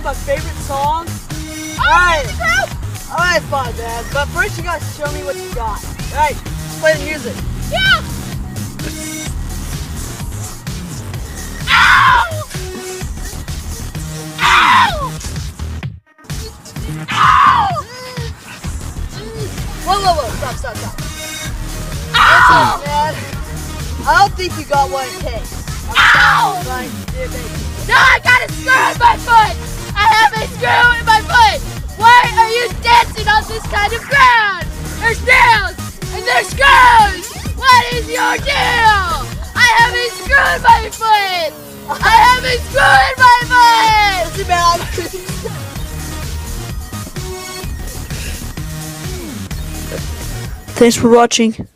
you my favorite song. Alright, fine, man. But first you gotta show me what you got. Alright, let's play the music. Yeah! Ow! Ow! Ow! Whoa, stop. Ow! Listen, man. I don't think you got what it takes. Ow! Fine, here, baby. No, I got a screw in my foot! I have a screw in my foot! Why are you dancing on this kind of ground? There's nails and there's screws! What is your deal? I have a screw in my foot! I have a screw in my foot! Listen, man. Thanks for watching.